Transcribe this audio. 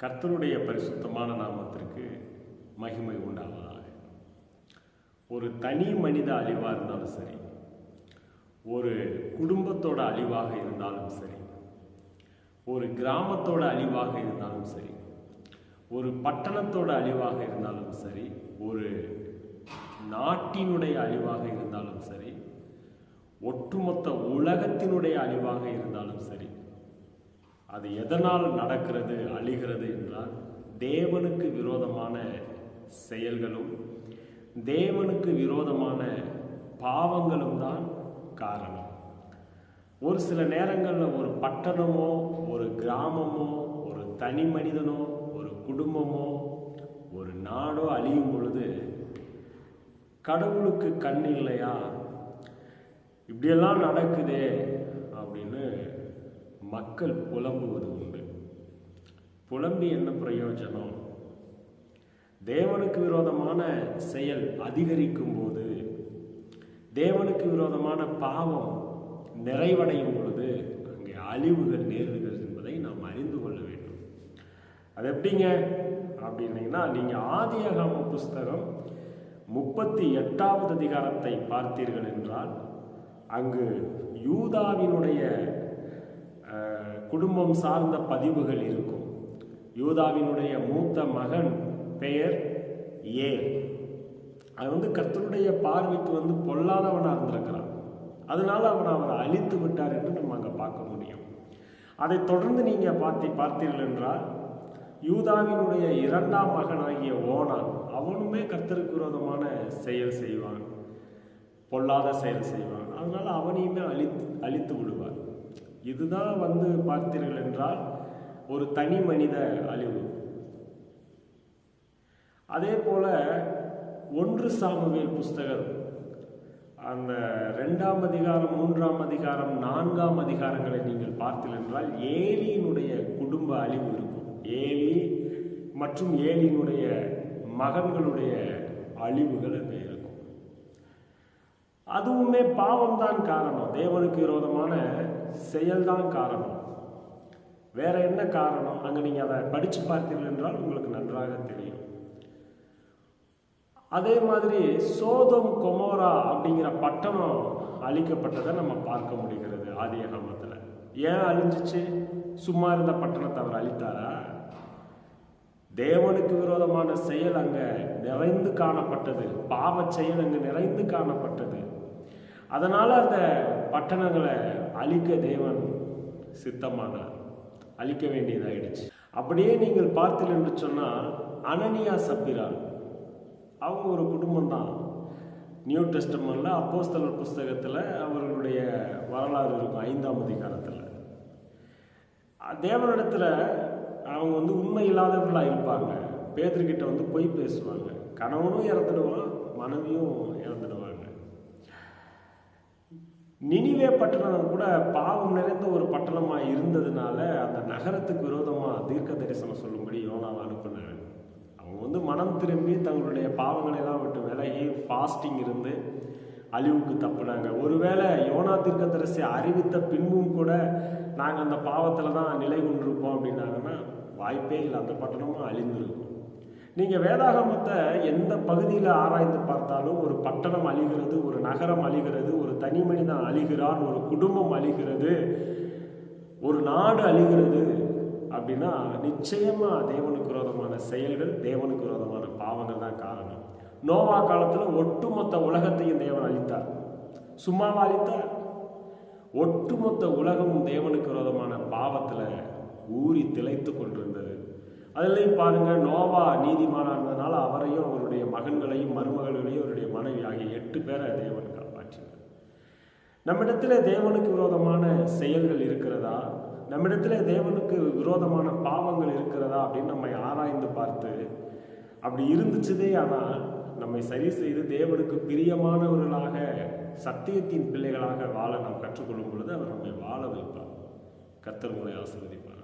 கர்த்தருடைய பரிசுத்தமான நாமத்திற்கு மகிமை உண்டாவதாக. ஒரு தனி மனித அழிவாக இருந்தாலும் சரி, ஒரு குடும்பத்தோட அழிவாக இருந்தாலும் சரி, ஒரு கிராமத்தோட அழிவாக இருந்தாலும் சரி, ஒரு பட்டணத்தோட அழிவாக இருந்தாலும் சரி, ஒரு நாட்டினுடைய அழிவாக இருந்தாலும் சரி, ஒட்டுமொத்த உலகத்தினுடைய அழிவாக இருந்தாலும் சரி, அது எதனால் நடக்கிறது, அழிகிறது என்றால் தேவனுக்கு விரோதமான செயல்களும் தேவனுக்கு விரோதமான பாவங்களும் தான் காரணம். ஒரு சில நேரங்களில் ஒரு பட்டணமோ, ஒரு கிராமமோ, ஒரு தனி மனிதனோ, ஒரு குடும்பமோ, ஒரு நாடோ அழியும் பொழுது கடவுளுக்கு கண் இல்லையா, இப்படியெல்லாம் நடக்குதே அப்படின்னு மக்கள் புலம்புவது உண்டு. புலம்பி என்ன பிரயோஜனம்? தேவனுக்கு விரோதமான செயல் அதிகரிக்கும் போது, தேவனுக்கு விரோதமான பாவம் நிறைவடையும் பொழுது அங்கே அழிவுகள் நேருகிறது என்பதை நாம் அறிந்து கொள்ள வேண்டும். அது எப்படிங்க அப்படின்னீங்கன்னா, நீங்கள் ஆதியாகம புஸ்தகம் 38வது அதிகாரத்தை பார்த்தீர்கள் என்றால் அங்கு யூதாவினுடைய குடும்பம் சார்ந்த பதிவுகள் இருக்கும். யூதாவினுடைய மூத்த மகன் பெயர் ஏல். அது கர்த்தருடைய பார்வைக்கு பொல்லாதவனாக இருந்திருக்கிறான். அதனால அவரை அழித்து விட்டார் என்று நம்ம அங்கே பார்க்க முடியும். அதை தொடர்ந்து நீங்கள் பார்த்தீர்கள் என்றால் யூதாவினுடைய 2ஆம் மகனாகிய ஓனான், அவனுமே கர்த்தருக்கு விரோதமான செயல் செய்வான், பொல்லாத செயல் செய்வான். அதனால அவனையுமே அழித்து விடுவார். இதுதான் பார்த்தீர்கள் என்றால் ஒரு தனி மனித அழிவு. அதே போல 1 சாமுவேல் புஸ்தகம் அந்த 2ஆம் அதிகாரம், 3ஆம் அதிகாரம், 4ஆம் அதிகாரங்களை நீங்கள் பார்த்தீர்கள் என்றால் ஏலியினுடைய குடும்ப அழிவு இருக்கும். ஏலி மற்றும் ஏலியினுடைய மகன்களுடைய அழிவுகள் அங்கே இருக்கும். அதுவுமே பாவம் தான் காரணம், தேவனுக்கு விரோதமான செயல்தான் காரணம். வேற என்ன காரணம்? அங்க நீங்க அதை படிச்சு பார்த்தீர்கள் என்றால் உங்களுக்கு நன்றாக தெரியும். அதே மாதிரி சோதோம் கொமோரா அப்படிங்கிற பட்டணம் அழிக்கப்பட்டதை நம்ம பார்க்க முடிகிறது ஆதியாகமத்துல. ஏன் அழிஞ்சிச்சு? சும்மா இருந்த பட்டணத்தை அவர் அழித்தாரா? தேவனுக்கு விரோதமான செயல் அங்க நிறைந்து காணப்பட்டது, பாவ செயல் அங்கு நிறைந்து காணப்பட்டது. அதனால அந்த பட்டணங்களை அழிக்க தேவன் சித்தமானார், அழிக்க வேண்டியதாயிடுச்சு. அப்படியே நீங்கள் பார்த்தீர்கள் என்று சொன்னால் அனனியா சப்பீரா, அவங்க ஒரு குடும்பம் தான். நியூ டெஸ்டமென்ட்ல அப்போஸ்தலர் புஸ்தகத்தில் அவர்களுடைய வரலாறு இருக்கும் 5ஆம் அதிகாரத்தில். தேவனிடத்தில் அவங்க உண்மை இல்லாதவர்களாக இருப்பாங்க. பேதுருக்கிட்ட பொய் பேசுவாங்க. கணவனும் இறந்துடுவான், மனைவியும் இறந்துடுவாங்க. நினிவே பட்டணம் கூட பாவம் நிறைந்த ஒரு பட்டணமாக இருந்ததுனால அந்த நகரத்துக்கு விரோதமாக தீர்க்க தரிசனம் சொல்லும்படி யோனாவை அனுப்பினார். அவங்க மனம் திரும்பி தங்களுடைய பாவங்களை எல்லாம் விட்டு விலகி ஃபாஸ்டிங் இருந்து அழிவுக்கு தப்புனாங்க. ஒருவேளை யோனா தீர்க்க தரிசி அறிவித்த பின்பும் கூட நாங்கள் அந்த பாவத்தில் தான் நிலை கொண்டிருப்போம் அப்படின்னாங்கன்னா வாய்ப்பே இல்லை, அந்த பட்டணமும் அழிந்திருக்கும். நீங்கள் வேதாகமத்தை எந்த பகுதியில் ஆராய்ந்து பார்த்தாலும் ஒரு பட்டணம் அழிகிறது, ஒரு நகரம் அழிகிறது, ஒரு தனி மனிதன் அழிகிறான், ஒரு குடும்பம் அழிகிறது, ஒரு நாடு அழிகிறது அப்படின்னா நிச்சயமா தேவனுக்கு விரோதமான செயல்கள், தேவனுக்கு விரோதமான பாவங்கள் தான் காரணம். நோவா காலத்தில் ஒட்டுமொத்த உலகத்தையும் தேவன் அழித்தார். சும்மாவா அழித்தார்? ஒட்டுமொத்த உலகமும் தேவனுக்கு விரோதமான பாவத்தில் ஊறி திளைத்து கொண்டிருந்தது. அதுலேயும் பாருங்க, நோவா நீதிமானா இருந்ததுனால அவரையும் அவருடைய மகன்களையும் மருமகள்களையும் அவருடைய மனைவி ஆகிய 8 பேரை தேவன் காப்பாற்றினார். நம்மிடத்தில் தேவனுக்கு விரோதமான செயல்கள் இருக்கிறதா, நம்மிடத்தில் தேவனுக்கு விரோதமான பாவங்கள் இருக்கிறதா அப்படின்னு நம்மை ஆராய்ந்து பார்த்து, அப்படி இருந்துச்சுதே ஆனால் நம்மை சரி செய்து தேவனுக்கு பிரியமானவர்களாக சத்தியத்தின் பிள்ளைகளாக வாழ நாம் கற்றுக்கொள்ளும் பொழுது அவர் நம்மை வாழ வைப்பார். கர்த்தர் உங்களை ஆசீர்வதிப்பார்.